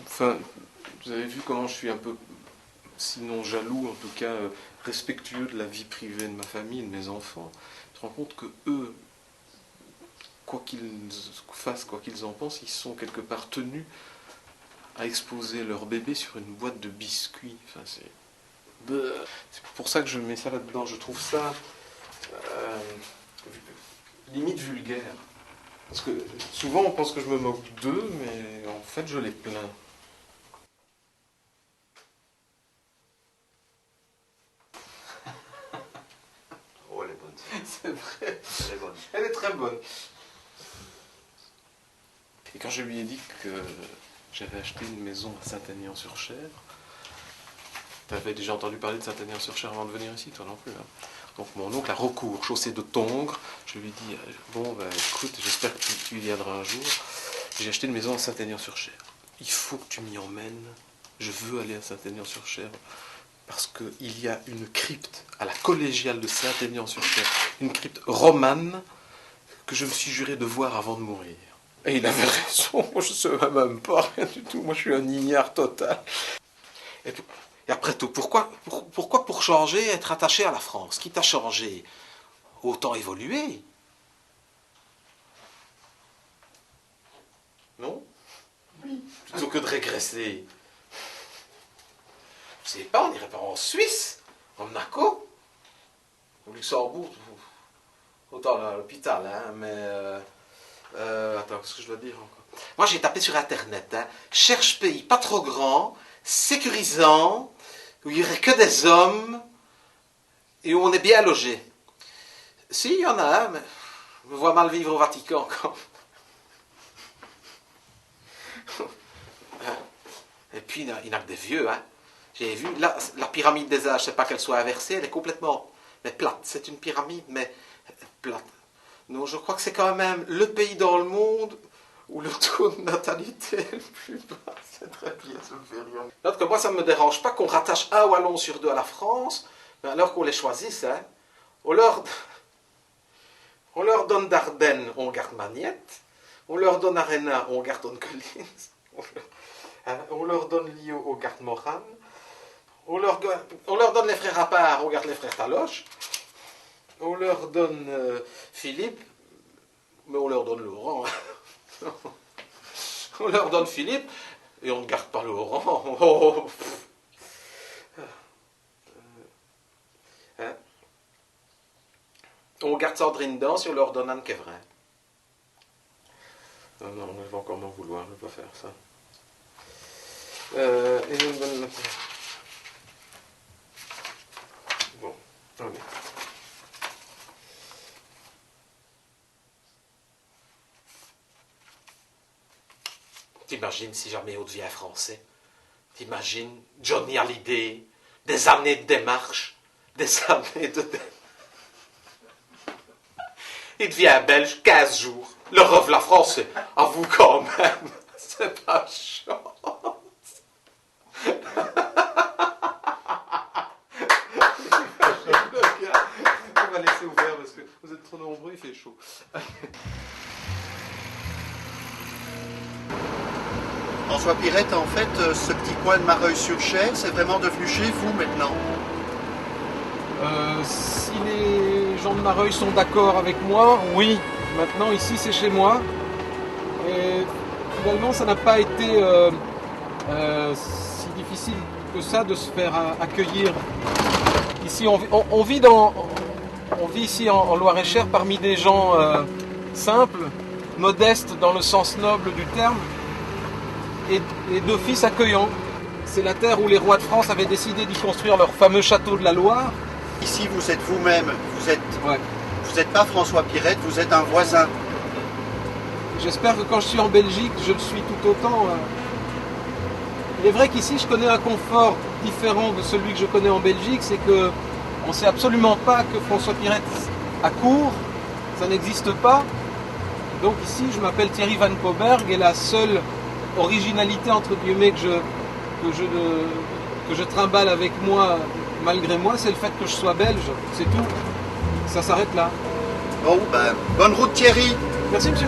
enfin, vous avez vu comment je suis un peu, sinon jaloux, en tout cas respectueux de la vie privée de ma famille, de mes enfants. Je me rends compte que eux, quoi qu'ils fassent, quoi qu'ils en pensent, ils sont quelque part tenus à exposer leur bébé sur une boîte de biscuits. Enfin, c'est pour ça que je mets ça là-dedans. Je trouve ça limite vulgaire. Parce que souvent on pense que je me moque d'eux, mais en fait je les plains. Oh, elle est bonne. C'est vrai. Elle est bonne. Elle est très bonne. Et quand je lui ai dit que j'avais acheté une maison à Saint-Aignan-sur-Cher, tu avais déjà entendu parler de Saint-Aignan-sur-Cher avant de venir ici, toi non plus, hein. Donc mon oncle a recours, chaussée de Tongres. Je lui ai dit, bon, bah, écoute, j'espère que tu y viendras un jour. J'ai acheté une maison à Saint-Aignan-sur-Cher. Il faut que tu m'y emmènes. Je veux aller à Saint-Aignan-sur-Cher. Parce qu'il y a une crypte à la collégiale de Saint-Aignan-sur-Cher, une crypte romane que je me suis juré de voir avant de mourir. Et il avait raison, moi je ne sais même pas, rien du tout. Moi je suis un ignare total. Et après tout, pourquoi pour changer, être attaché à la France? Qui t'a changé? Autant évoluer. Non? Oui. Plutôt que de régresser. Je sais pas, on irait pas en Suisse, en Monaco, au Luxembourg, autant à l'hôpital, hein, mais... attends, qu'est-ce que je dois dire encore? Moi j'ai tapé sur internet, hein, cherche pays pas trop grand, sécurisant, où il n'y aurait que des hommes et où on est bien logé. Si, il y en a un, mais je me vois mal vivre au Vatican quand même. Et puis, il n'y a que des vieux. Hein. J'ai vu, là, la pyramide des âges, je ne sais pas qu'elle soit inversée, elle est complètement mais plate. C'est une pyramide, mais plate. Non, je crois que c'est quand même le pays dans le monde où le taux de natalité est le plus bas. C'est très bien, ça me fait rire. D'autre que moi, ça ne me dérange pas qu'on rattache un Wallon sur deux à la France, mais alors qu'on les choisisse. Hein. On leur donne Dardenne, on garde Magnette. On leur donne Arena, on garde Don Collins. On leur donne Lio, on garde Moran. On leur donne les frères à part, on garde les frères Taloche. On leur donne Philippe, mais on leur donne Laurent. On leur donne Philippe, et on ne garde pas Laurent. Hein? On garde Sandrine Dans et on leur donne Anne Quévrin. Non, non, elle va encore m'en vouloir, je ne vais pas faire ça. Et nous donne... Bon, allez. T'imagines si jamais on devient français? T'imagines Johnny Hallyday, des années de démarche, des années de... Il devient belge 15 jours. Le revla français. Avoue quand même, c'est pas chance. On va laisser ouvert parce que vous êtes trop nombreux, il fait chaud. François Pirette, en fait, ce petit coin de Mareuil-sur-Cher, c'est vraiment devenu chez vous maintenant? Si les gens de Mareuil sont d'accord avec moi, oui. Maintenant, ici, c'est chez moi. Et finalement, ça n'a pas été si difficile que ça de se faire accueillir. Ici, on vit ici en Loir-et-Cher parmi des gens simples, modestes dans le sens noble du terme, et d'office accueillants. C'est la terre où les rois de France avaient décidé d'y construire leur fameux château de la Loire. Ici, vous êtes vous-même, Ouais. Vous n'êtes pas François Pirette, vous êtes un voisin. J'espère que quand je suis en Belgique, je le suis tout autant. Il est vrai qu'ici, je connais un confort différent de celui que je connais en Belgique, c'est que on ne sait absolument pas que François Pirette a cours, ça n'existe pas. Donc ici, je m'appelle Thierry Van Coberg et la seule originalité, entre guillemets, que je trimballe avec moi, malgré moi, c'est le fait que je sois belge, c'est tout. Ça s'arrête là. Bon, ben, bonne route Thierry. Merci monsieur.